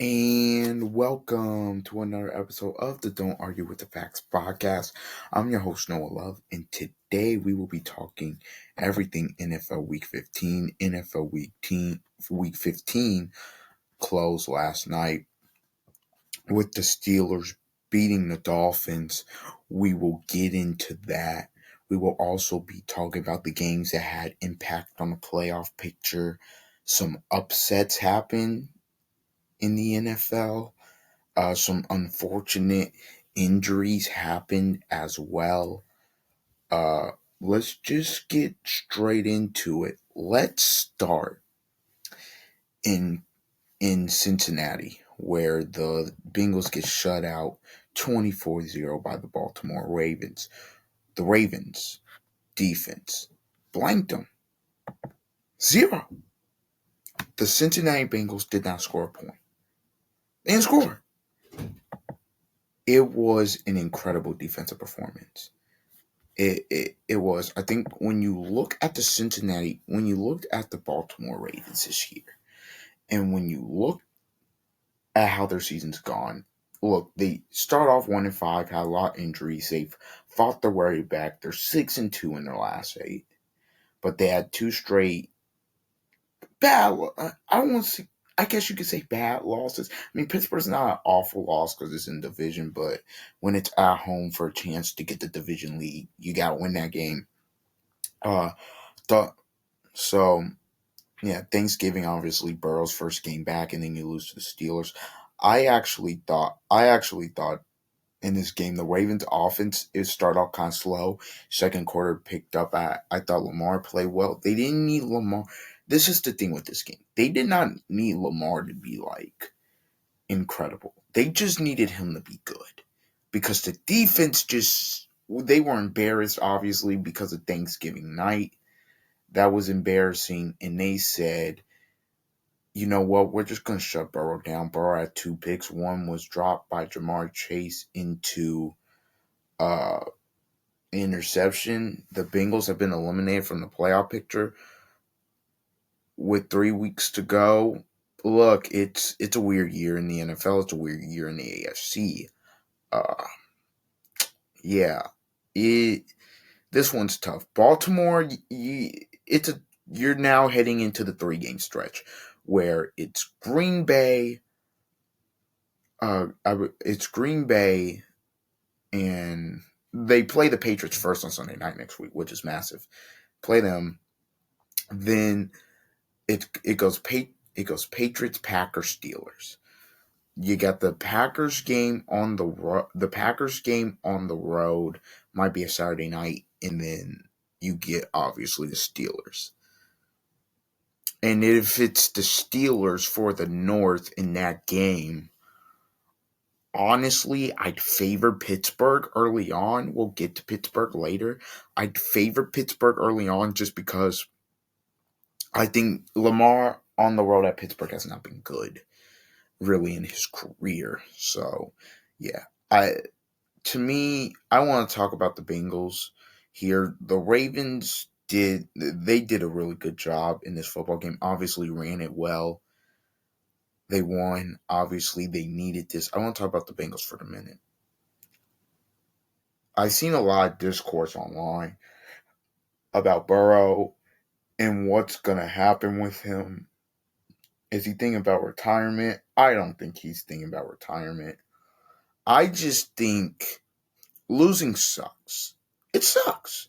And welcome to another episode of the Don't Argue with the Facts podcast. I'm your host, Noah Love, and today we will be talking everything NFL Week 15. Week 15 closed last night with the Steelers beating the Dolphins. We will get into that. We will also be talking about the games that had impact on the playoff picture. Some upsets happened in the NFL. Some unfortunate injuries happened as well. Let's just get straight into it. Let's start in Cincinnati, where the Bengals get shut out 24-0 by the Baltimore Ravens. The Ravens defense blanked them. 0. The Cincinnati Bengals did not score a point. They didn't score. It was an incredible defensive performance. It was. I think when you look at when you looked at the Baltimore Ravens this year, and when you look at how their season's gone, look, they start off 1-5, had a lot of injuries. They've fought their way back. They're 6-2 in their last 8, but they had 2 straight bad. I don't want to say. I guess you could say bad losses. I mean, Pittsburgh's not an awful loss because it's in division, but when it's at home for a chance to get the division lead, you got to win that game. Uh, the, so, yeah, Thanksgiving, obviously, Burrow's first game back, and then you lose to the Steelers. I actually thought in this game, the Ravens offense, it started off kind of slow. Second quarter picked up. I thought Lamar played well. They didn't need Lamar. This is the thing with this game. They did not need Lamar to be, incredible. They just needed him to be good. Because the defense they were embarrassed, obviously, because of Thanksgiving night. That was embarrassing. And they said, you know what, we're just going to shut Burrow down. Burrow had 2 picks. One was dropped by Ja'Marr Chase into interception. The Bengals have been eliminated from the playoff picture with 3 weeks to go. Look, it's a weird year in the NFL. It's a weird year in the AFC. Uh, yeah, this one's tough. Baltimore, you're now heading into the 3-game stretch where it's Green Bay. It's Green Bay, and they play the Patriots first on Sunday night next week, which is massive. Play them, then it goes Patriots, Packers, Steelers. You got the Packers game on the Packers game on the road, might be a Saturday night, and then you get obviously the Steelers. And if it's the Steelers for the North in that game, honestly, I'd favor Pittsburgh early on. We'll get to Pittsburgh later. I'd favor Pittsburgh early on just because I think Lamar on the road at Pittsburgh has not been good, really, in his career. So, yeah. To me, I want to talk about the Bengals here. The Ravens did a really good job in this football game. Obviously ran it well. They won. Obviously, they needed this. I want to talk about the Bengals for a minute. I've seen a lot of discourse online about Burrow and what's going to happen with him. Is he thinking about retirement? I don't think he's thinking about retirement. I just think losing sucks. It sucks.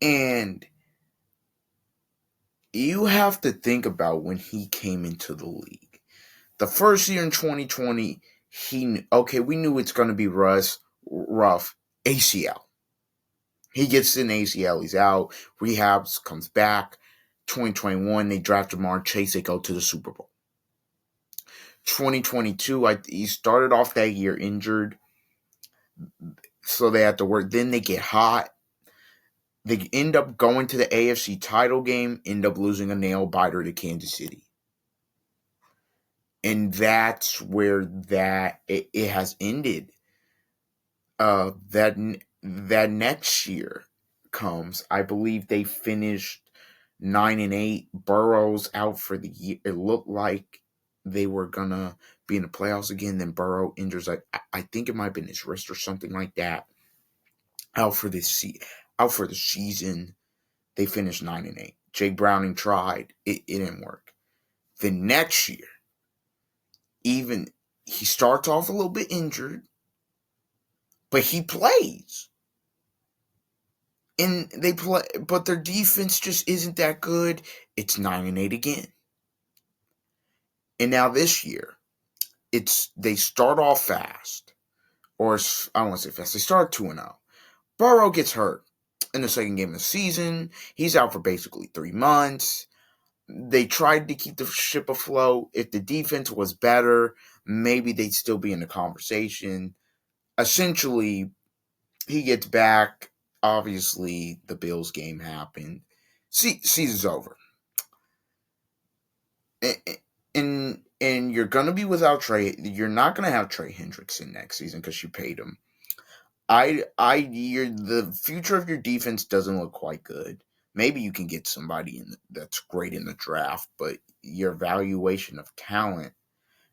And you have to think about when he came into the league. The first year in 2020, we knew it's going to be rough. ACL. He gets an ACL. He's out. Rehabs, comes back. 2021, they draft Ja'Marr Chase. They go to the Super Bowl. 2022, he started off that year injured. So they had to work. Then they get hot. They end up going to the AFC title game, end up losing a nail biter to Kansas City. And that's where it has ended. That next year comes. I believe they finished 9-8. Burrow's out for the year. It looked like they were gonna be in the playoffs again. Then Burrow injures, like I think it might have been his wrist or something like that. Out for out for the season. They finished 9-8. Jake Browning tried, it didn't work. The next year, even he starts off a little bit injured, but he plays. And they play, but their defense just isn't that good. It's 9-8 again. And now this year, they start off fast, or I don't want to say fast. They start 2-0. Burrow gets hurt in the second game of the season. He's out for basically 3 months. They tried to keep the ship afloat. If the defense was better, maybe they'd still be in the conversation. Essentially, he gets back. Obviously, the Bills game happened. Season's over. And you're going to be without Trey. You're not going to have Trey Hendrickson next season because you paid him. The future of your defense doesn't look quite good. Maybe you can get somebody that's great in the draft, but your evaluation of talent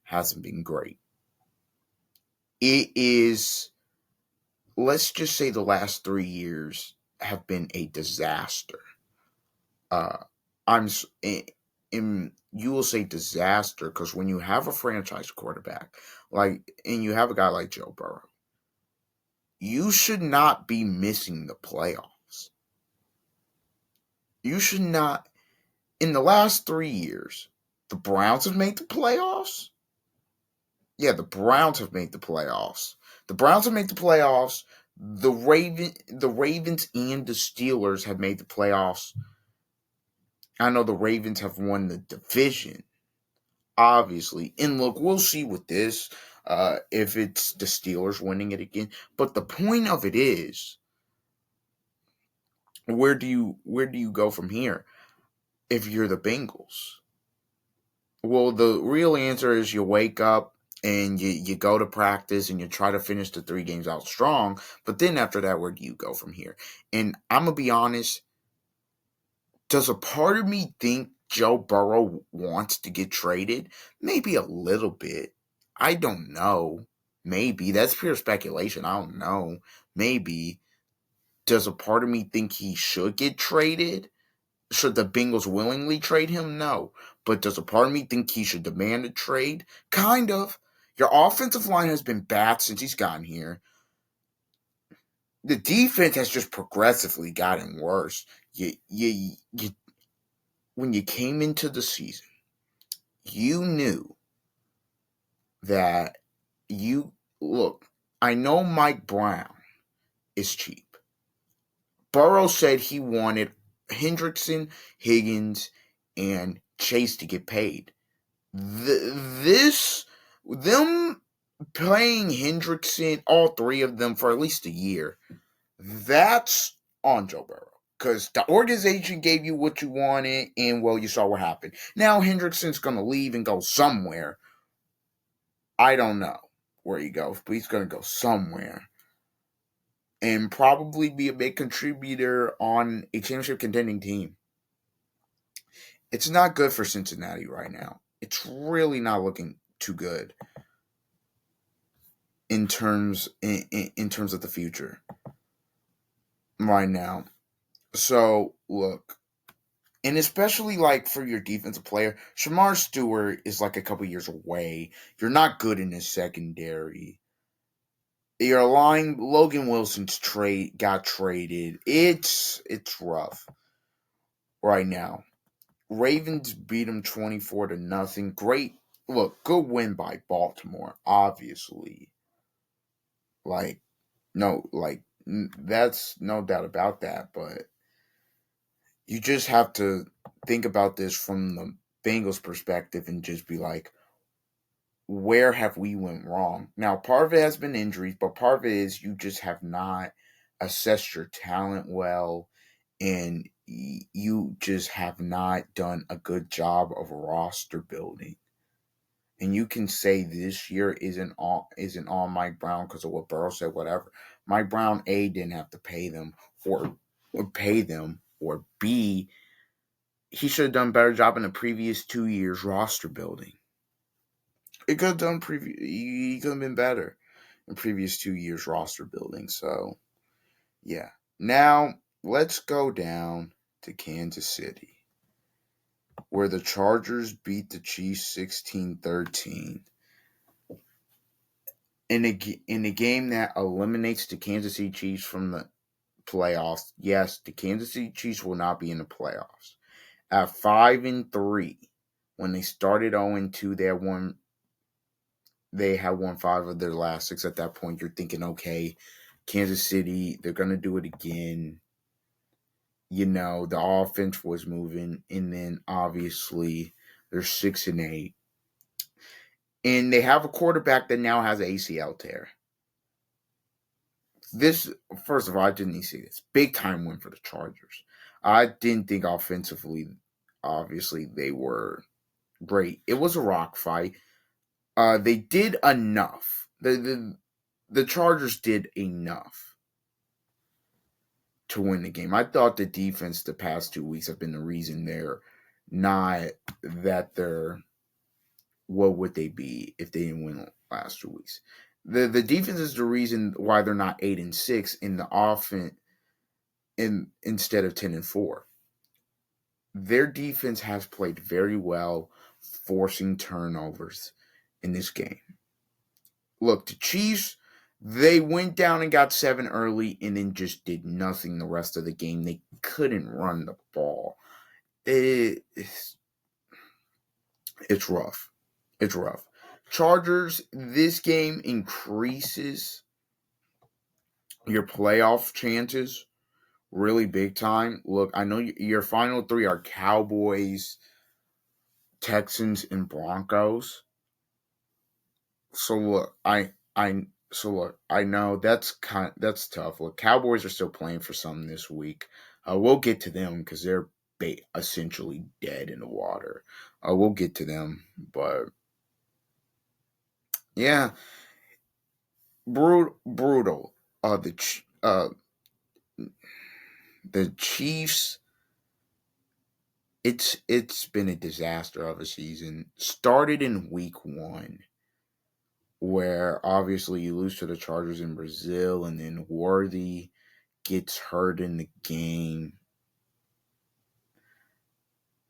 hasn't been great. It is, let's just say the last 3 years have been a disaster. You will say disaster because when you have a franchise quarterback, and you have a guy like Joe Burrow, you should not be missing the playoffs. You should not. In the last 3 years, the Browns have made the playoffs. Yeah, the Browns have made the playoffs. The Browns have made the playoffs. The Ravens and the Steelers have made the playoffs. I know the Ravens have won the division, obviously. And look, we'll see with this if it's the Steelers winning it again. But the point of it is, where do you go from here if you're the Bengals? Well, the real answer is you wake up and you go to practice and you try to finish the 3 games out strong. But then after that, where do you go from here? And I'm going to be honest, does a part of me think Joe Burrow wants to get traded? Maybe a little bit. I don't know. Maybe. That's pure speculation. I don't know. Maybe. Does a part of me think he should get traded? Should the Bengals willingly trade him? No. But does a part of me think he should demand a trade? Kind of. Your offensive line has been bad since he's gotten here. The defense has just progressively gotten worse. When you came into the season, you knew that look, I know Mike Brown is cheap. Burrow said he wanted Hendrickson, Higgins, and Chase to get paid. Them playing Hendrickson, all 3 of them for at least a year, that's on Joe Burrow. Because the organization gave you what you wanted, and well, you saw what happened. Now Hendrickson's going to leave and go somewhere. I don't know where he goes, but he's going to go somewhere. And probably be a big contributor on a championship contending team. It's not good for Cincinnati right now. It's really not looking too good in terms of the future right now. So look, and especially like for your defensive player, Shemar Stewart is like a couple years away. You're not good in his secondary. Your line, Logan Wilson's got traded. It's rough right now. Ravens beat them 24-0. Great, look, good win by Baltimore. Obviously, that's no doubt about that. But you just have to think about this from the Bengals' perspective and just be like, where have we went wrong? Now, part of it has been injuries, but part of it is you just have not assessed your talent well, and you just have not done a good job of roster building. And you can say this year isn't all Mike Brown because of what Burrow said, whatever. Mike Brown, A, didn't have to pay them, or B, he should have done a better job in the previous 2 years roster building. it could have done he could have been better in previous 2 years roster building. So yeah. Now let's go down to Kansas City, where the Chargers beat the Chiefs 16-13 in a game that eliminates the Kansas City Chiefs from the playoffs. Yes, the Kansas City Chiefs will not be in the playoffs. At 5-3, when they started 0-2, they had won 5 of their last 6. At that point, you're thinking, okay, Kansas City, they're gonna do it again. The offense was moving, and then obviously they're 6-8. And they have a quarterback that now has an ACL tear. This, first of all, I didn't see this. Big time win for the Chargers. I didn't think offensively, obviously, they were great. It was a rock fight. They did enough. The Chargers did enough to win the game. I thought the defense the past 2 weeks have been the reason they're not that they're what would they be if they didn't win the last 2 weeks? The defense is the reason why they're not 8-6 in the offense instead of 10-4. Their defense has played very well, forcing turnovers in this game. Look, the Chiefs, they went down and got 7 early and then just did nothing the rest of the game. They couldn't run the ball. It's rough. It's rough. Chargers, this game increases your playoff chances really big time. Look, I know your final 3 are Cowboys, Texans, and Broncos. So look, I know that's tough. Look, Cowboys are still playing for some this week. We'll get to them because they're essentially dead in the water. We'll get to them, but yeah, brutal. The Chiefs. It's been a disaster of a season. Started in week 1, where obviously you lose to the Chargers in Brazil, and then Worthy gets hurt in the game.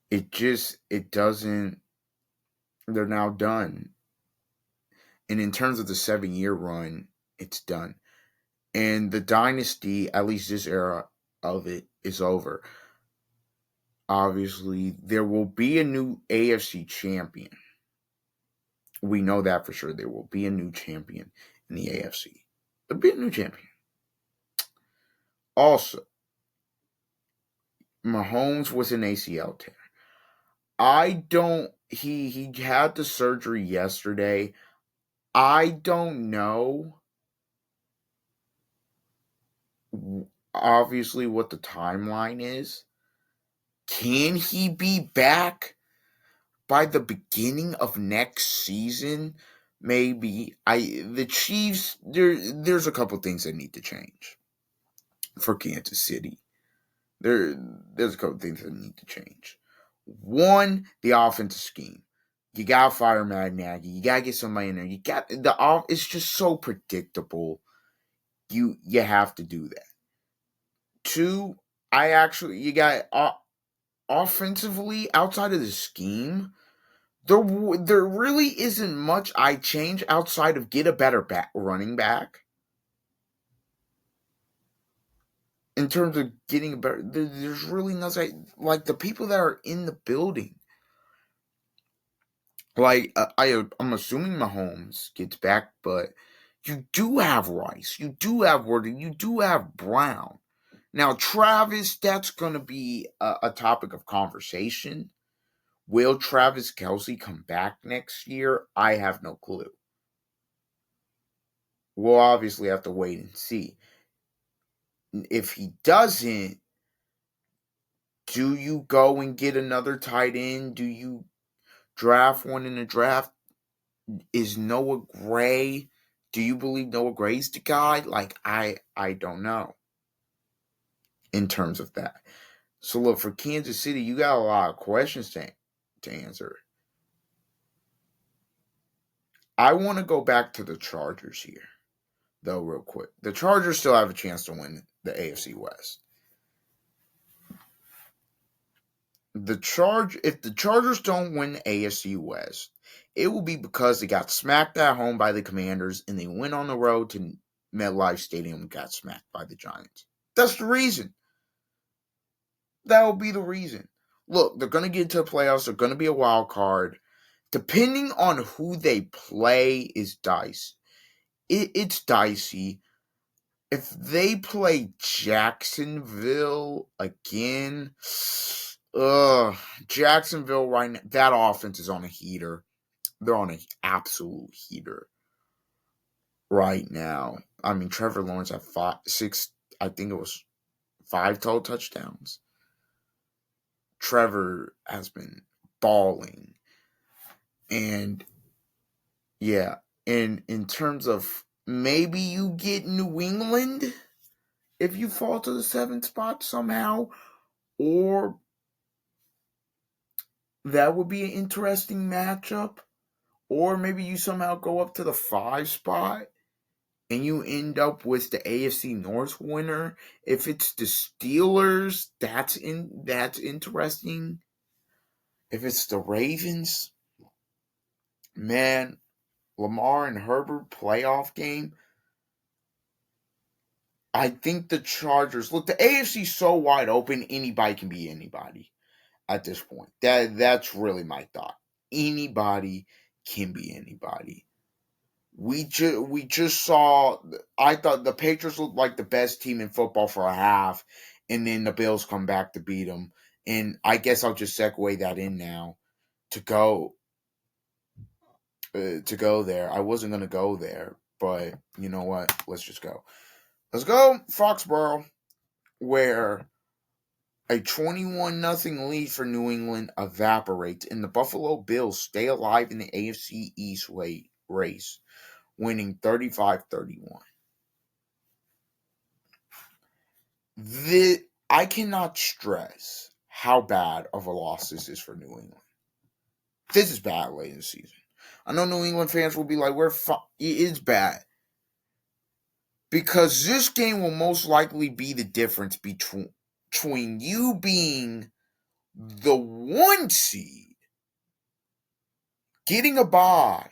It doesn't. They're now done. And in terms of the 7-year run, it's done. And the dynasty, at least this era of it, is over. Obviously, there will be a new AFC champion. We know that for sure. There will be a new champion in the AFC. There'll be a new champion. Also, Mahomes was an ACL tear. He had the surgery yesterday. I don't know, obviously, what the timeline is. Can he be back by the beginning of next season? Maybe. The Chiefs, there's a couple things that need to change for Kansas City. There's a couple things that need to change. One, the offensive scheme. You gotta fire Matt Nagy. You gotta get somebody in there. It's just so predictable. You have to do that. Two, you got offensively outside of the scheme. There really isn't much I change outside of get a better running back. In terms of getting a better, there's really nothing like the people that are in the building. Like I'm assuming Mahomes gets back, but you do have Rice, you do have Worthy, you do have Brown. Now Travis, that's going to be a topic of conversation. Will Travis Kelce come back next year? I have no clue. We'll obviously have to wait and see. If he doesn't, do you go and get another tight end? Do you draft one in the draft? Is Noah Gray? Do you believe Noah Gray's the guy? Like, I don't know in terms of that. So look, for Kansas City, you got a lot of questions to answer. I want to go back to the Chargers here, though, real quick. The Chargers still have a chance to win the AFC West. If the Chargers don't win the AFC West, it will be because they got smacked at home by the Commanders and they went on the road to MetLife Stadium and got smacked by the Giants. That's the reason. That will be the reason. Look, they're going to get into the playoffs. They're going to be a wild card. Depending on who they play is dice. It's dicey. If they play Jacksonville again, Jacksonville right now, that offense is on a heater. They're on an absolute heater right now. I mean, Trevor Lawrence had 5 total touchdowns. Trevor has been balling. And yeah, and in terms of maybe you get New England if you fall to the 7th spot somehow, or that would be an interesting matchup. Or maybe you somehow go up to the 5 spot and you end up with the AFC North winner. If it's the Steelers, that's interesting. If it's the Ravens, man, Lamar and Herbert playoff game. I think the Chargers, look, the AFC is so wide open, anybody can be anybody at this point. That's really my thought. Anybody can be anybody. We just saw. I thought the Patriots looked like the best team in football for a half, and then the Bills come back to beat them. And I guess I'll just segue that in now to go there. I wasn't gonna go there, but you know what? Let's just go. Let's go Foxborough, where a 21-0 lead for New England evaporates, and the Buffalo Bills stay alive in the AFC East race, winning 35-31. I cannot stress how bad of a loss this is for New England. This is bad late in the season. I know New England fans will be like, it is bad. Because this game will most likely be the difference between you being the 1 seed, getting a bye,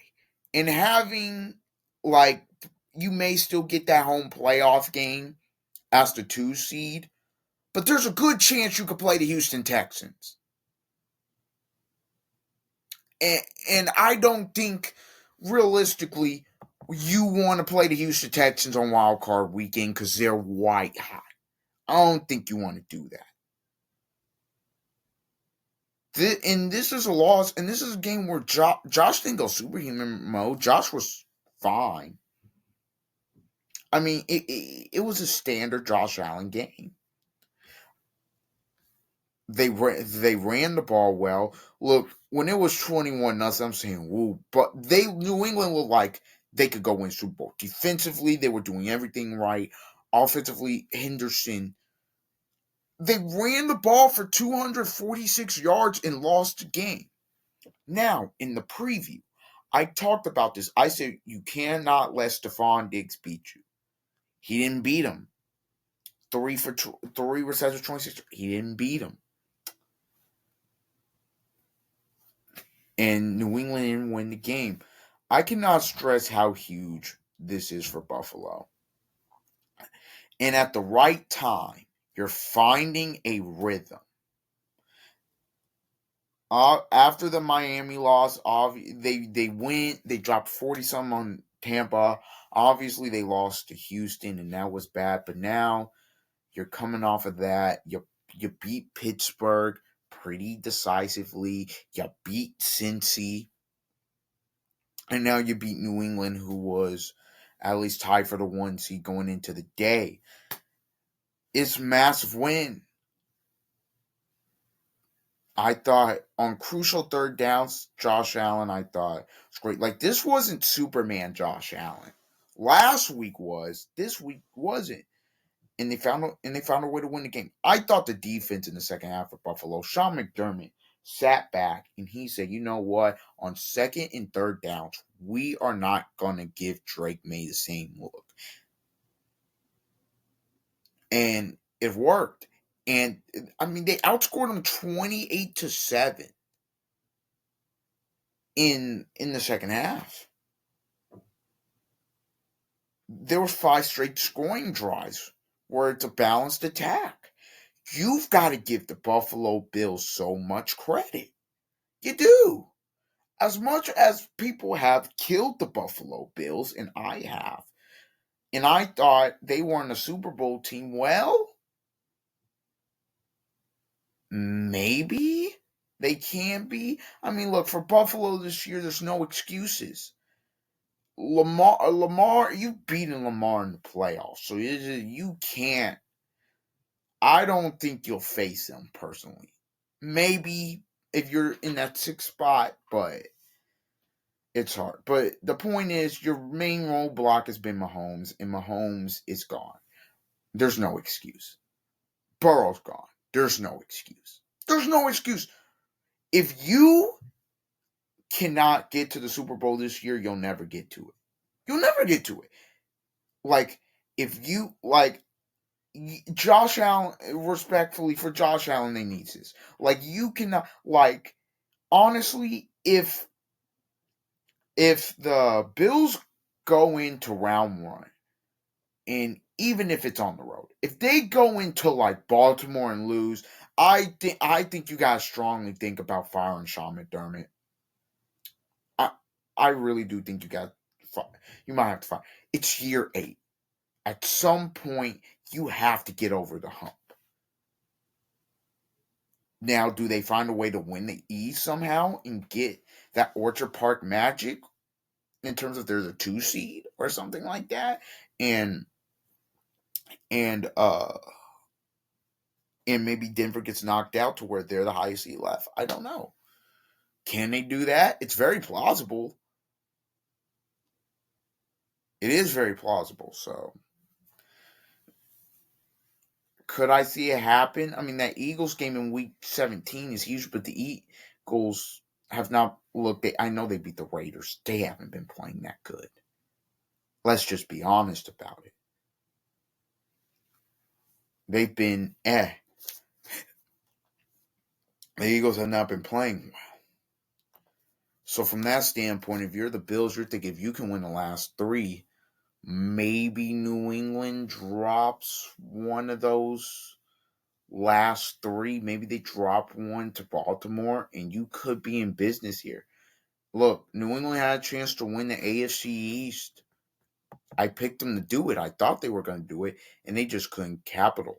and having, like, you may still get that home playoff game as the 2 seed, but there's a good chance you could play the Houston Texans. And I don't think, realistically, you want to play the Houston Texans on Wild Card Weekend because they're white hot. I don't think you want to do that. And this is a loss, and this is a game where Josh didn't go superhuman mode. Josh was fine. I mean, it was a standard Josh Allen game. They ran the ball well. Look, when it was 21-0, I'm saying, woo. But New England looked like they could go win Super Bowl. Defensively, they were doing everything right. Offensively, Henderson. They ran the ball for 246 yards and lost the game. Now, in the preview, I talked about this. I said, you cannot let Stephon Diggs beat you. He didn't beat him. 3 receptions, 26. He didn't beat him. And New England didn't win the game. I cannot stress how huge this is for Buffalo. And at the right time, you're finding a rhythm. After the Miami loss, they went, they dropped 40-something on Tampa. Obviously, they lost to Houston, and that was bad. But now you're coming off of that. You beat Pittsburgh pretty decisively. You beat Cincy. And now you beat New England, who was at least tied for the 1 seed going into the day. It's a massive win. I thought on crucial third downs, Josh Allen, I thought was great. Like, this wasn't Superman Josh Allen. Last week was. This week wasn't. And they found a way to win the game. I thought the defense in the second half of Buffalo, Sean McDermott sat back and he said, you know what? On second and third downs, we are not going to give Drake May the same look. And it worked. And I mean, they outscored him 28-7 in the second half. There were 5 straight scoring drives where it's a balanced attack. You've got to give the Buffalo Bills so much credit. You do. As much as people have killed the Buffalo Bills, and I have, and I thought they weren't a Super Bowl team, well, maybe they can be. I mean, look, for Buffalo this year, there's no excuses. Lamar, you've beaten Lamar in the playoffs, so you can't. I don't think you'll face them personally. Maybe if you're in that 6th spot, but it's hard. But the point is, your main roadblock has been Mahomes, and Mahomes is gone. There's no excuse. Burrow's gone. There's no excuse. There's no excuse. If you cannot get to the Super Bowl this year, you'll never get to it. You'll never get to it. Like, if you, like, Josh Allen, respectfully, for Josh Allen, they need this. Like, you cannot, like, honestly, if the Bills go into round 1, and even if it's on the road, if they go into like Baltimore and lose, I think you guys strongly think about firing Sean McDermott. I really do think you might have to fire. It's year 8. At some point, you have to get over the hump. Now, do they find a way to win the East somehow and get that Orchard Park magic in terms of there's a 2 seed or something like that, and and uh and maybe Denver gets knocked out to where they're the highest seed left? I don't know. Can they do that? It's very plausible. It is very plausible. So, could I see it happen? I mean, that Eagles game in Week 17 is huge, but the Eagles have not looked. I know they beat the Raiders. They haven't been playing that good. Let's just be honest about it. They've been The Eagles have not been playing well. So from that standpoint, if you're the Bills, you're thinking if you can win the last 3, maybe New England drops one of those last 3. Maybe they drop one to Baltimore, and you could be in business here. Look, New England had a chance to win the AFC East. I picked them to do it. I thought they were going to do it, and they just couldn't capitalize.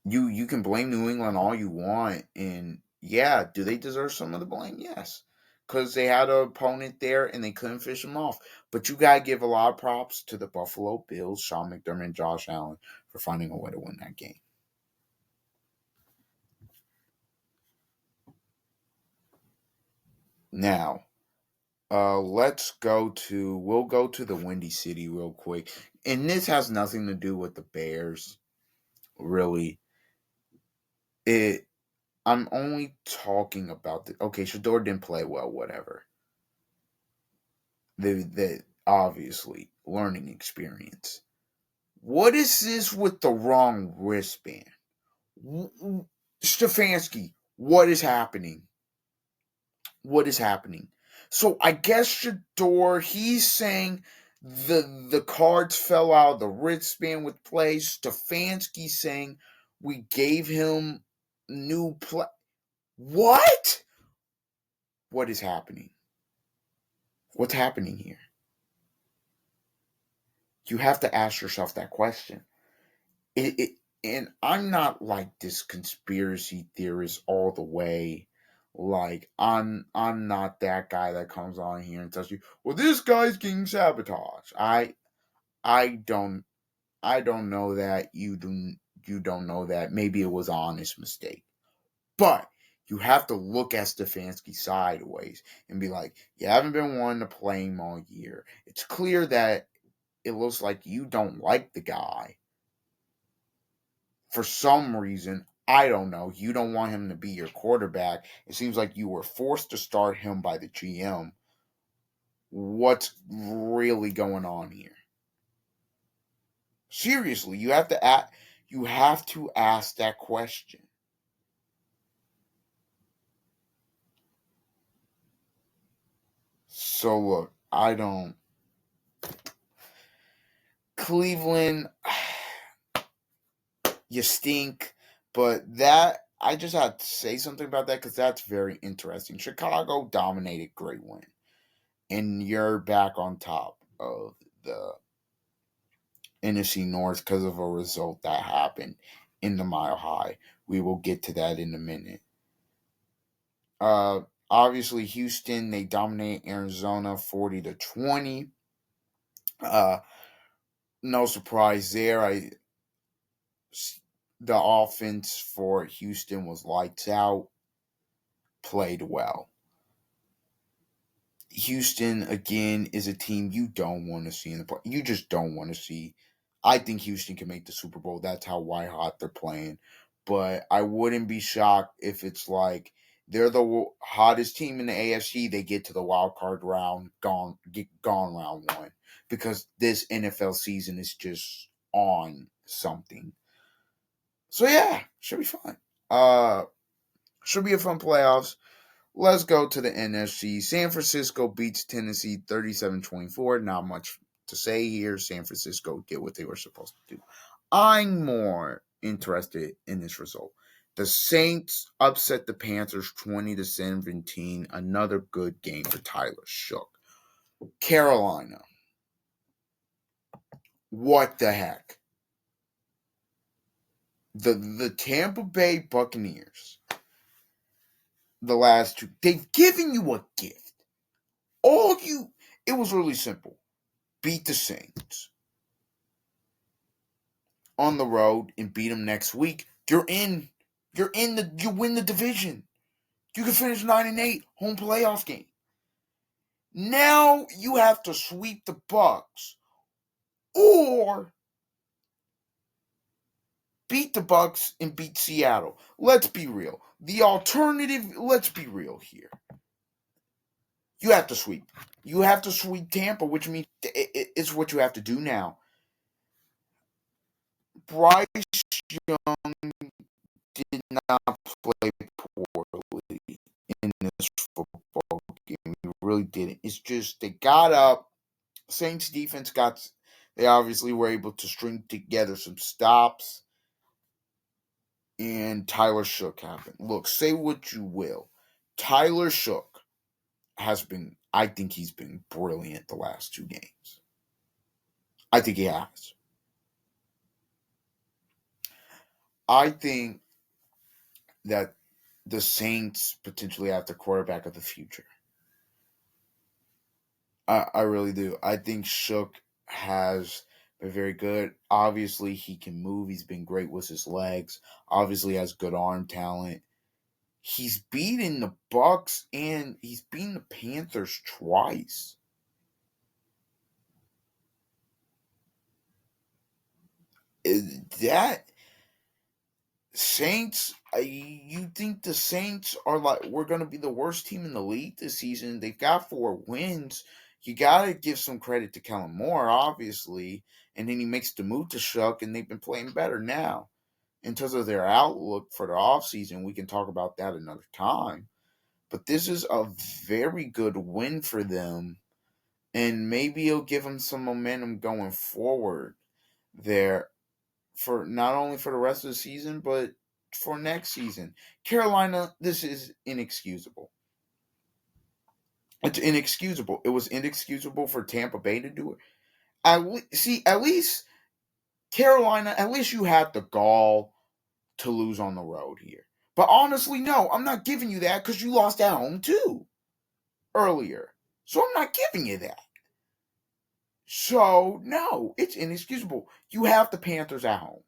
You can blame New England all you want, and yeah, do they deserve some of the blame? Yes, because they had an opponent there and they couldn't fish them off. But you gotta give a lot of props to the Buffalo Bills, Sean McDermott, and Josh Allen for finding a way to win that game. Now, we'll go to the Windy City real quick, and this has nothing to do with the Bears, really. It I'm only talking about okay, Shador didn't play well, whatever. The obviously learning experience. What is this with the wrong wristband? Stefanski, what is happening? What is happening? So I guess Shador, he's saying the cards fell out of the wristband with play. Stefanski saying we gave him new play. What? What is happening? What's happening here? You have to ask yourself that question. And I'm not like this conspiracy theorist all the way. Like I'm not that guy that comes on here and tells you, well, this guy's getting sabotaged. I don't I don't know that. You don't know that. Maybe it was an honest mistake. But you have to look at Stefanski sideways and be like, you haven't been wanting to play him all year. It's clear that it looks like you don't like the guy. For some reason, I don't know. You don't want him to be your quarterback. It seems like you were forced to start him by the GM. What's really going on here? Seriously, you have to ask that question. So look, I don't Cleveland, you stink, but that I just had to say something about that because that's very interesting. Chicago dominated, great win, and you're back on top of the NFC North because of a result that happened in the Mile High. We will get to that in a minute. Obviously, Houston, they dominate Arizona 40-20. Uh, no surprise there. The offense for Houston was lights out, played well. Houston again is a team you don't want to see in the play. You just don't want to see. I think Houston can make the Super Bowl. That's how white hot they're playing. But I wouldn't be shocked if it's like they're the hottest team in the AFC. They get to the wild card round, get gone round one because this NFL season is just on something. So yeah, should be fun. Should be a fun playoffs. Let's go to the NFC. San Francisco beats Tennessee 37-24. Not much to say here. San Francisco did what they were supposed to do. I'm more interested in this result. The Saints upset the Panthers 20-17. Another good game for Tyler Shook. Carolina. What the heck? The Tampa Bay Buccaneers. The last two. They've given you a gift. It was really simple. Beat the Saints on the road and beat them next week. You win the division. You can finish 9-8, home playoff game. Now you have to sweep the Bucks or beat the Bucks and beat Seattle. Let's be real. The alternative, let's be real here. You have to sweep. You have to sweep Tampa, which means it's what you have to do now. Bryce Young did not play poorly in this football game. He really didn't. It's just they got up. Saints defense they obviously were able to string together some stops. And Tyler Shook happened. Look, say what you will. Tyler Shook I think he's been brilliant the last two games. I think he has. I think that the Saints potentially have the quarterback of the future. I really do. I think Shook has been very good. Obviously, he can move. He's been great with his legs. Obviously, has good arm talent. He's beaten the Bucks and he's beaten the Panthers twice. That Saints, you think the Saints are like we're going to be the worst team in the league this season? They've got 4 wins. You got to give some credit to Kellen Moore, obviously, and then he makes the move to Shook, and they've been playing better now. In terms of their outlook for the offseason, we can talk about that another time. But this is a very good win for them, and maybe it'll give them some momentum going forward there for not only for the rest of the season, but for next season. Carolina, this is inexcusable. It's inexcusable. It was inexcusable for Tampa Bay to do it. At least Carolina, at least you had the gall to lose on the road here. But honestly, no, I'm not giving you that because you lost at home too earlier. So I'm not giving you that. So, no, it's inexcusable. You have the Panthers at home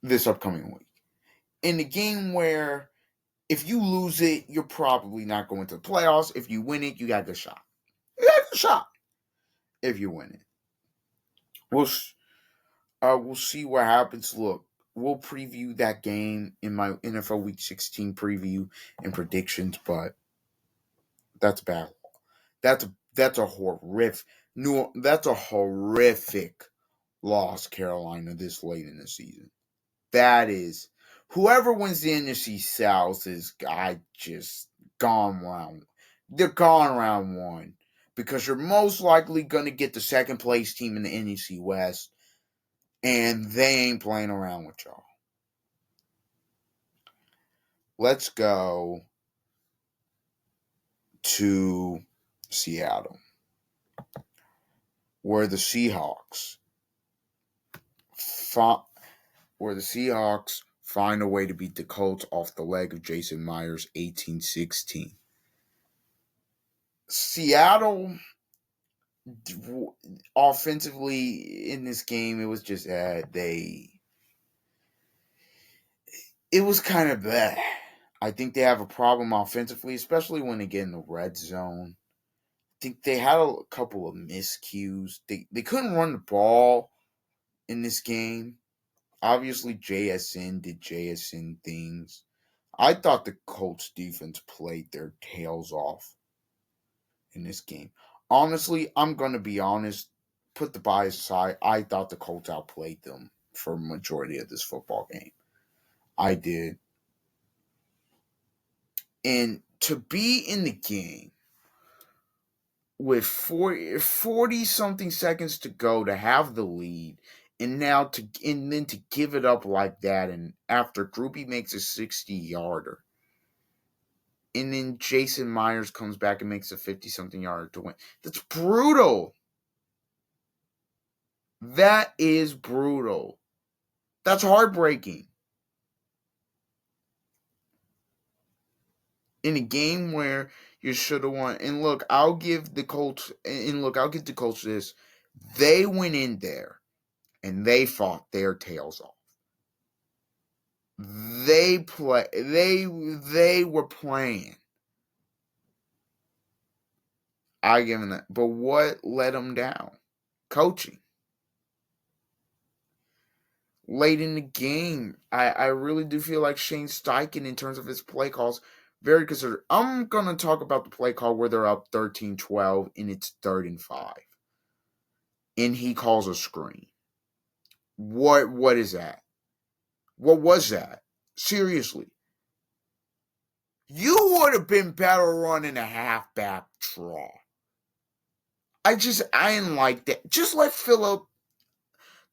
this upcoming week. In the game where if you lose it, you're probably not going to the playoffs. If you win it, you got a good shot. You got a good shot if you win it. Well, We'll see what happens. Look, we'll preview that game in my NFL Week 16 preview and predictions, but that's bad. That's a horrific that's a horrific loss, Carolina, this late in the season. That is, whoever wins the NFC South is just gone round. They're gone round one because you're most likely going to get the second place team in the NFC West, and they ain't playing around with y'all. Let's go to Seattle, where the Seahawks find a way to beat the Colts off the leg of Jason Myers 18-16. Seattle, offensively in this game, it was just it was kind of bad. I think they have a problem offensively, especially when they get in the red zone. I think they had a couple of miscues. They couldn't run the ball in this game. Obviously, JSN did JSN things. I thought the Colts defense played their tails off in this game. Honestly, I'm going to be honest. Put the bias aside. I thought the Colts outplayed them for a majority of this football game. I did. And to be in the game with 40 something seconds to go to have the lead and then to give it up like that, and after Groupie makes a 60-yarder and then Jason Myers comes back and makes a 50 something yarder to win. That's brutal. That is brutal. That's heartbreaking. In a game where you should have won. And look, I'll give the Colts this. They went in there and they fought their tails off. They were playing. I give them that. But what let them down? Coaching. Late in the game, I really do feel like Shane Steichen, in terms of his play calls, very considered. I'm going to talk about the play call where they're up 13-12 and it's 3rd and 5. And he calls a screen. What is that? What was that? Seriously. You would have been better running a halfback draw. I didn't like that. Just let Phillip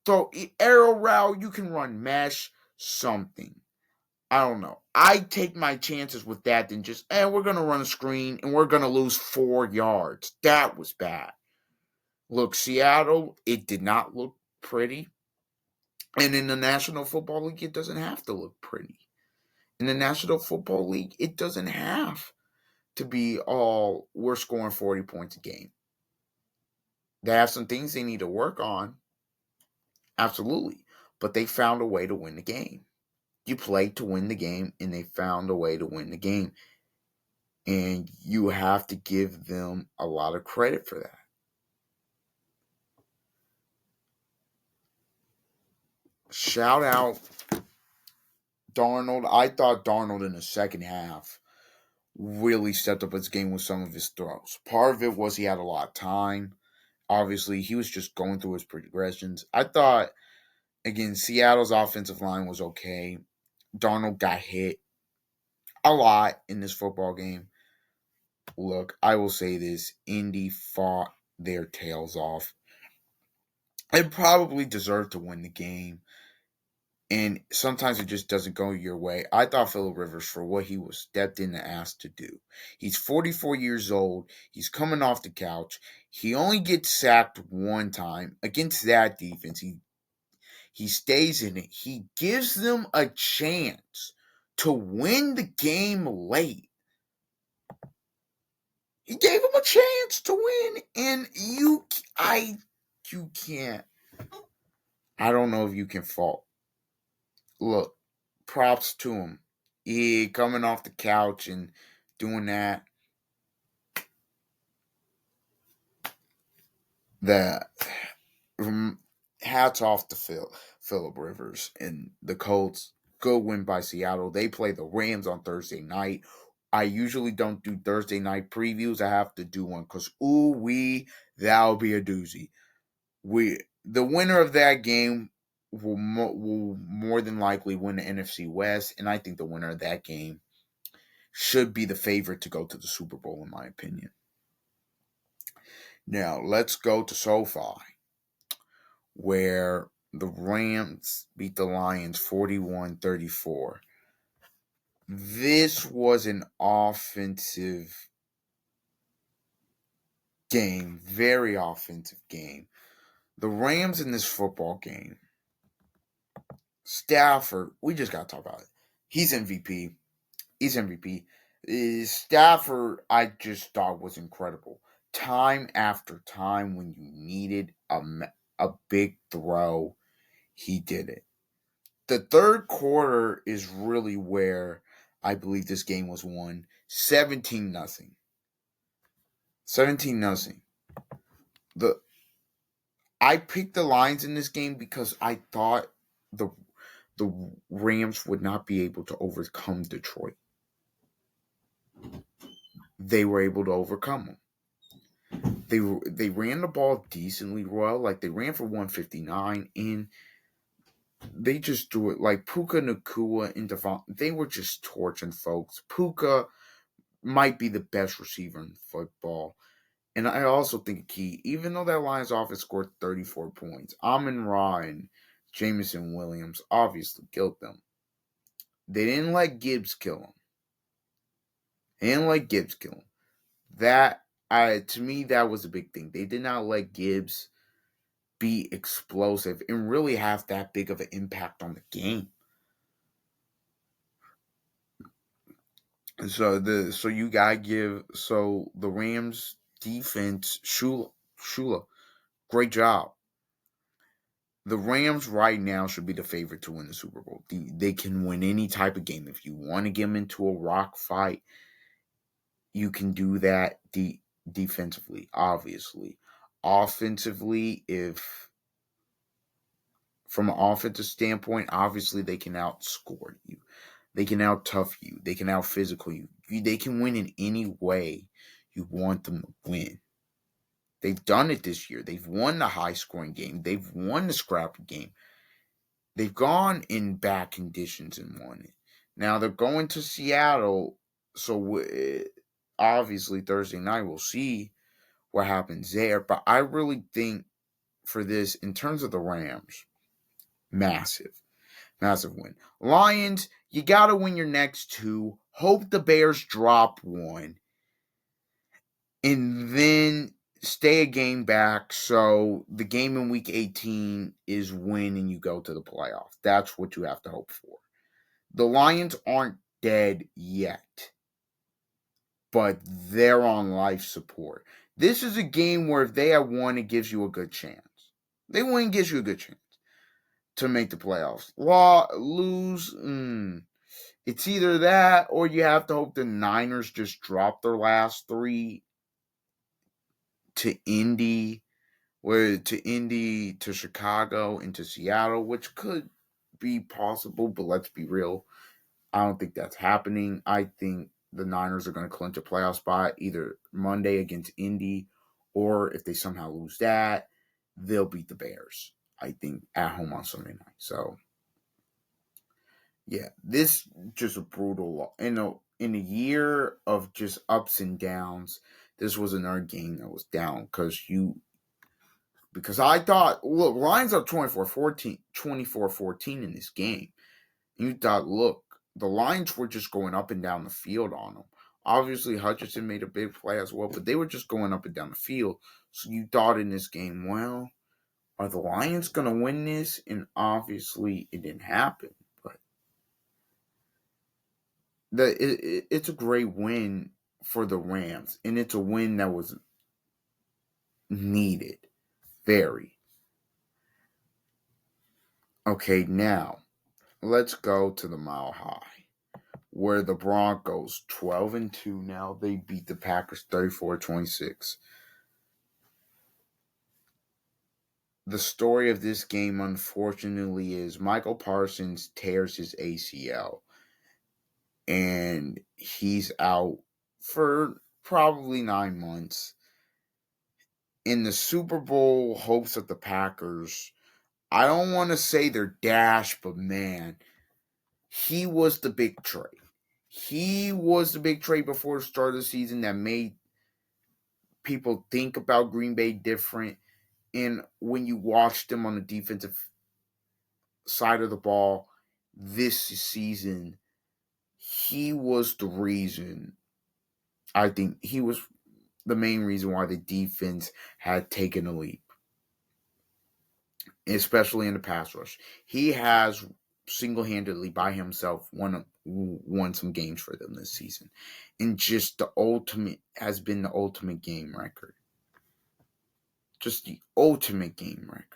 throw arrow route. You can run mesh, something. I don't know. I take my chances with that than just, we're going to run a screen and we're going to lose 4 yards. That was bad. Look, Seattle, it did not look pretty. And in the National Football League, it doesn't have to look pretty. In the National Football League, it doesn't have to be all, we're scoring 40 points a game. They have some things they need to work on. Absolutely. But they found a way to win the game. You played to win the game, and they found a way to win the game. And you have to give them a lot of credit for that. Shout out Darnold. I thought Darnold in the second half really stepped up his game with some of his throws. Part of it was he had a lot of time. Obviously, he was just going through his progressions. I thought, again, Seattle's offensive line was okay. Darnold got hit a lot in this football game. Look, I will say this. Indy fought their tails off. They probably deserved to win the game. And sometimes it just doesn't go your way. I thought Phillip Rivers, for what he was stepped in the ass to do. He's 44 years old. He's coming off the couch. He only gets sacked one time against that defense. He stays in it. He gives them a chance to win the game late. He gave him a chance to win, and you can't. I don't know if you can fault. Look, props to him. He coming off the couch and doing that. That hats off to Phillip Rivers and the Colts. Good win by Seattle. They play the Rams on Thursday night. I usually don't do Thursday night previews. I have to do one because that'll be a doozy. The winner of that game will more than likely win the NFC West, and I think the winner of that game should be the favorite to go to the Super Bowl, in my opinion. Now let's go to SoFi, where the Rams beat the Lions 41-34. This was an offensive game, very offensive game. The Rams in this football game, Stafford, we just got to talk about it. He's MVP. Stafford, I just thought was incredible. Time after time, when you needed a big throw, he did it. The third quarter is really where I believe this game was won. 17-0. 17-0. I picked the Lions in this game because I thought the Rams would not be able to overcome Detroit. They were able to overcome them. They ran the ball decently well. Like, they ran for 159, and they just threw it. Like, Puka Nacua and Devon, they were just torching folks. Puka might be the best receiver in football. And I also think a key, even though that Lions offense scored 34 points, Amon-Ra and Jameson Williams obviously killed them. They didn't let Gibbs kill him. That, to me, that was a big thing. They did not let Gibbs be explosive and really have that big of an impact on the game. So the Rams defense, Shula, great job. The Rams right now should be the favorite to win the Super Bowl. They can win any type of game. If you want to get them into a rock fight, you can do that defensively, obviously. Offensively, from an offensive standpoint, obviously they can outscore you. They can out-tough you. They can out-physical you. They can win in any way you want them to win. They've done it this year. They've won the high-scoring game. They've won the scrappy game. They've gone in bad conditions and won it. Now they're going to Seattle, so obviously Thursday night we'll see what happens there. But I really think for this, in terms of the Rams, massive win. Lions, you got to win your next two. Hope the Bears drop one. And then stay a game back. So the game in week 18 is win and you go to the playoffs. That's what you have to hope for. The Lions aren't dead yet, but they're on life support. This is a game where if they have won, it gives you a good chance. They win, gives you a good chance to make the playoffs. Lose, it's either that or you have to hope the Niners just drop their last three to Indy, to Chicago, and to Seattle, which could be possible, but let's be real. I don't think that's happening. I think the Niners are going to clinch a playoff spot either Monday against Indy, or if they somehow lose that, they'll beat the Bears, I think, at home on Sunday night. So, yeah, this just a brutal. In a year of just ups and downs, this was another game that was down because I thought, look, Lions up 24-14 in this game. And you thought, look, the Lions were just going up and down the field on them. Obviously, Hutchinson made a big play as well, but they were just going up and down the field. So you thought in this game, well, are the Lions going to win this? And obviously, it didn't happen. But it's a great win for the Rams, and it's a win that was needed. Very. Okay, now let's go to the Mile High, where the Broncos 12-2 now. They beat the Packers 34-26. the story of this game, unfortunately, is Michael Parsons tears his ACL and he's out for probably 9 months. In the Super Bowl hopes of the Packers, I don't want to say they're dashed, but man, he was the big trade. He was the big trade before the start of the season that made people think about Green Bay different. And when you watch them on the defensive side of the ball this season, he was the reason. I think he was the main reason why the defense had taken a leap, especially in the pass rush. He has single-handedly by himself won some games for them this season, and just the ultimate has been the ultimate game record. Just the ultimate game record.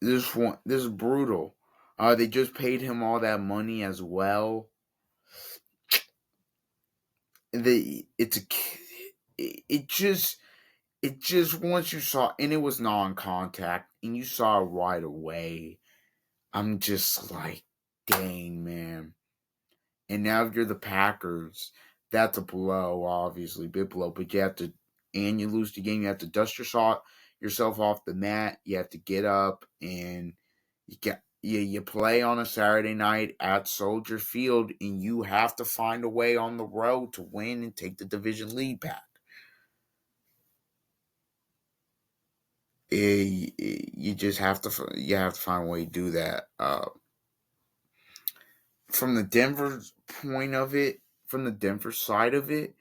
This is brutal. They just paid him all that money as well. It just once you saw, and it was non-contact, and you saw it right away. I'm just like, dang, man. And now if you're the Packers, that's a blow, obviously, big blow. But and you lose the game. You have to dust yourself off the mat. You have to get up and you play on a Saturday night at Soldier Field, and you have to find a way on the road to win and take the division lead back. You just have to find a way to do that. From the Denver point of it, from the Denver side of it,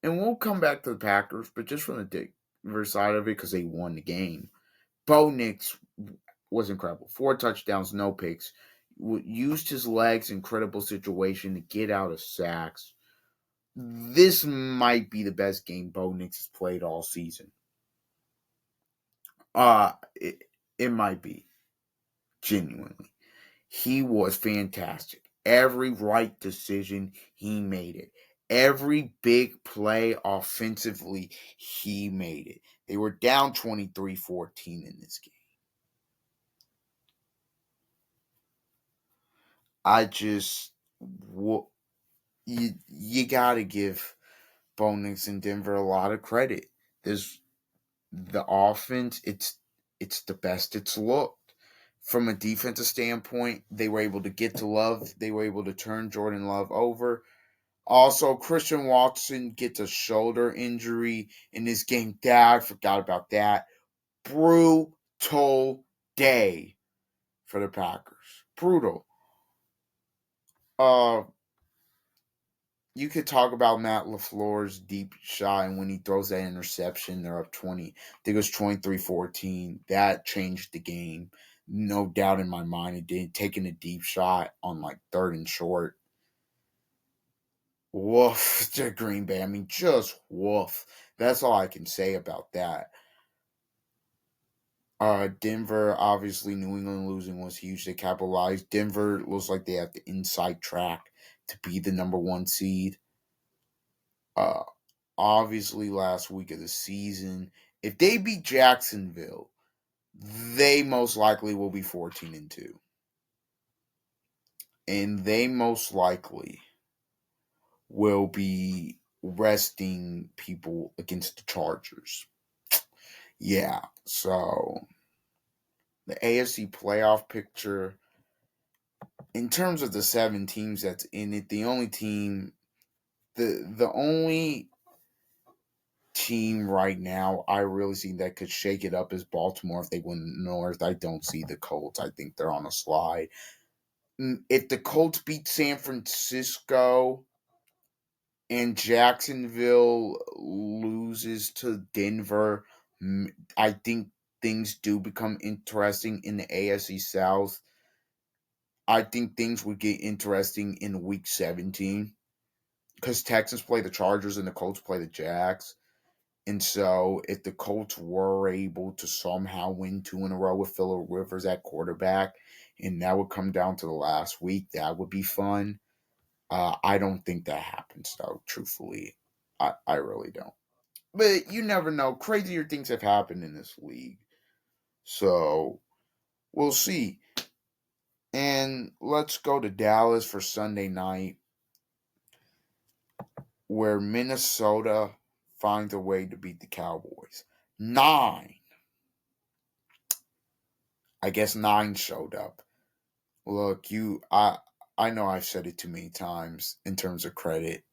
and we'll come back to the Packers, but just from the Denver side of it because they won the game. Bo Nix was incredible. 4 touchdowns, no picks. Used his legs in critical situation to get out of sacks. This might be the best game Bo Nix has played all season. It might be. Genuinely. He was fantastic. Every right decision, he made it. Every big play offensively, he made it. They were down 23-14 in this game. You got to give Bo Nix in Denver a lot of credit. The offense, it's the best it's looked. From a defensive standpoint, they were able to get to Love. They were able to turn Jordan Love over. Also, Christian Watson gets a shoulder injury in this game. I forgot about that. Brutal day for the Packers. Brutal. You could talk about Matt LaFleur's deep shot, and when he throws that interception, they're up 20. I think it was 23-14. That changed the game. No doubt in my mind it did. Taking a deep shot on like 3rd and short. Woof to Green Bay. I mean, just woof. That's all I can say about that. Denver, obviously, New England losing was huge. They capitalized. Denver looks like they have the inside track to be the number 1 seed. Obviously, last week of the season, if they beat Jacksonville, they most likely will be 14-2. And they most likely will be resting people against the Chargers. Yeah, so the AFC playoff picture, in terms of the 7 teams that's in it, the only team right now I really see that could shake it up is Baltimore if they win North. I don't see the Colts. I think they're on a slide. If the Colts beat San Francisco and Jacksonville loses to Denver, I think things do become interesting in the AFC South. I think things would get interesting in week 17 because Texans play the Chargers and the Colts play the Jags. And so if the Colts were able to somehow win 2 in a row with Phillip Rivers at quarterback, and that would come down to the last week, that would be fun. I don't think that happens, though, truthfully. I really don't. But you never know. Crazier things have happened in this league. So we'll see. And let's go to Dallas for Sunday night, where Minnesota finds a way to beat the Cowboys. 9. I guess 9 showed up. Look, I know I've said it too many times in terms of credit,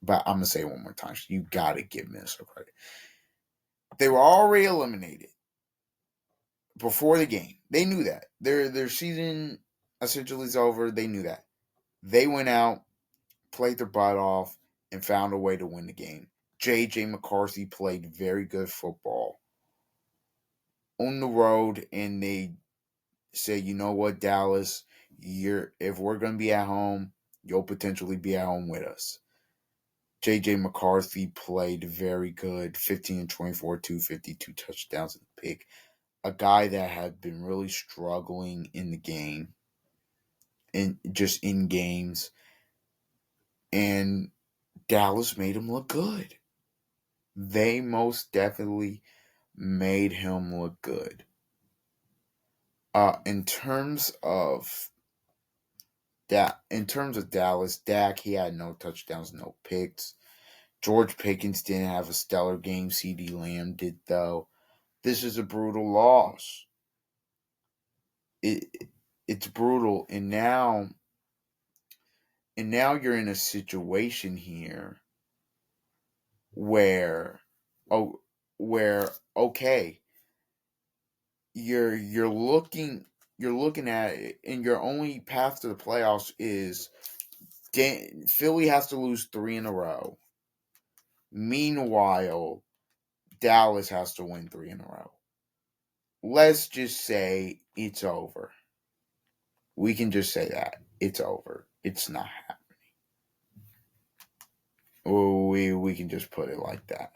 but I'm gonna say it one more time. You gotta give Minnesota credit. They were already eliminated before the game. They knew that. Their season essentially is over. They knew that. They went out, played their butt off, and found a way to win the game. J.J. McCarthy played very good football on the road, and they said, you know what, Dallas, if we're gonna be at home, you'll potentially be at home with us. J.J. McCarthy played very good, 15 and 24, 252 touchdowns and a pick. A guy that had been really struggling in the game, in just in games, and Dallas made him look good. They most definitely made him look good. In terms of Dallas, Dak, he had no touchdowns, no picks. George Pickens didn't have a stellar game. CeeDee Lamb did though. This is a brutal loss. It's brutal, and now you're in a situation here where oh where okay, you're looking at it, and your only path to the playoffs is Philly has to lose 3 in a row. Meanwhile, Dallas has to win 3 in a row. Let's just say it's over. We can just say that it's over. It's not happening. We can just put it like that.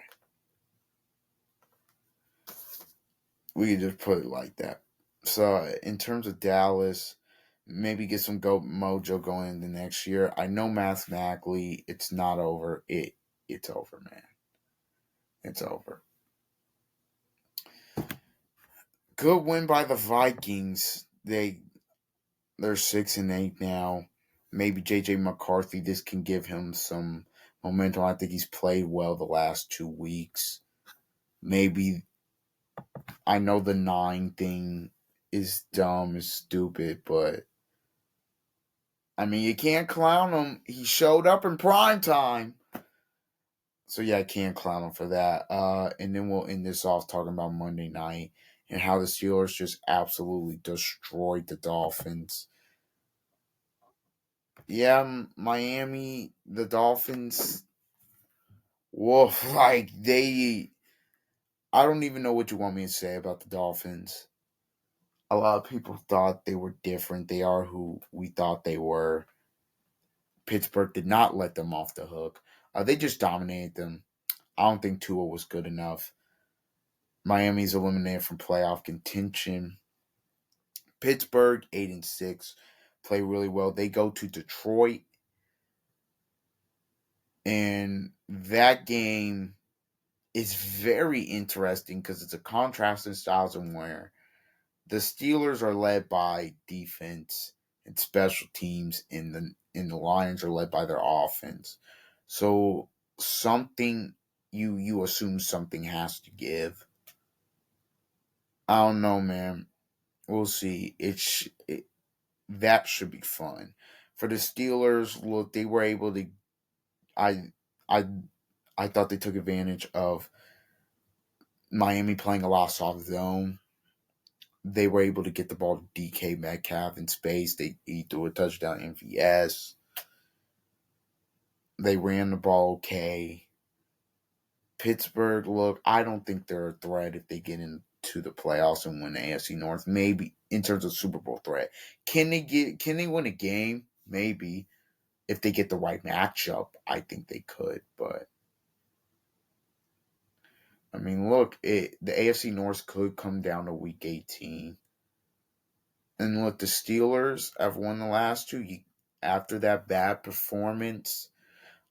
We can just put it like that. So in terms of Dallas, maybe get some mojo going into next year. I know mathematically it's not over. It's over, man. It's over. Good win by the Vikings. They're 6-8 now. Maybe JJ McCarthy. This can give him some momentum. I think he's played well the last 2 weeks. Maybe I know the 9 thing is dumb, is stupid, but I mean you can't clown him. He showed up in prime time. So yeah, I can't clown him for that. And then we'll end this off talking about Monday night and how the Steelers just absolutely destroyed the Dolphins. Yeah, Miami, the Dolphins, woof, I don't even know what you want me to say about the Dolphins. A lot of people thought they were different. They are who we thought they were. Pittsburgh did not let them off the hook. They just dominated them. I don't think Tua was good enough. Miami's eliminated from playoff contention. Pittsburgh 8-6, play really well. They go to Detroit, and that game is very interesting because it's a contrast in styles, and where the Steelers are led by defense and special teams, and the Lions are led by their offense. So something you assume something has to give. I don't know, man. We'll see. That should be fun for the Steelers. Look, they were able to. I I I thought they took advantage of Miami playing a lot of soft zone. They were able to get the ball to DK Metcalf in space. He threw a touchdown MVS. They ran the ball okay. Pittsburgh, look, I don't think they're a threat if they get into the playoffs and win the AFC North. Maybe in terms of Super Bowl threat. Can they win a game? Maybe. If they get the right matchup, I think they could. But I mean, look, the AFC North could come down to Week 18. And look, the Steelers have won the last 2. After that bad performance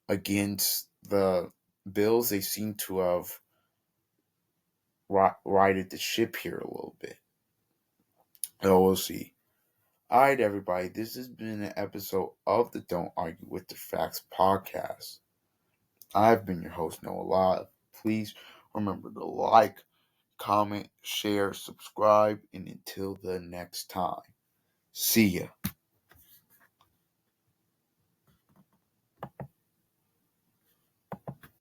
against the Bills, they seem to have righted the ship here a little bit. So we'll see. All right, everybody. This has been an episode of the Don't Argue with the Facts podcast. I've been your host, Noah Live. Please remember to like, comment, share, subscribe, and until the next time, see ya.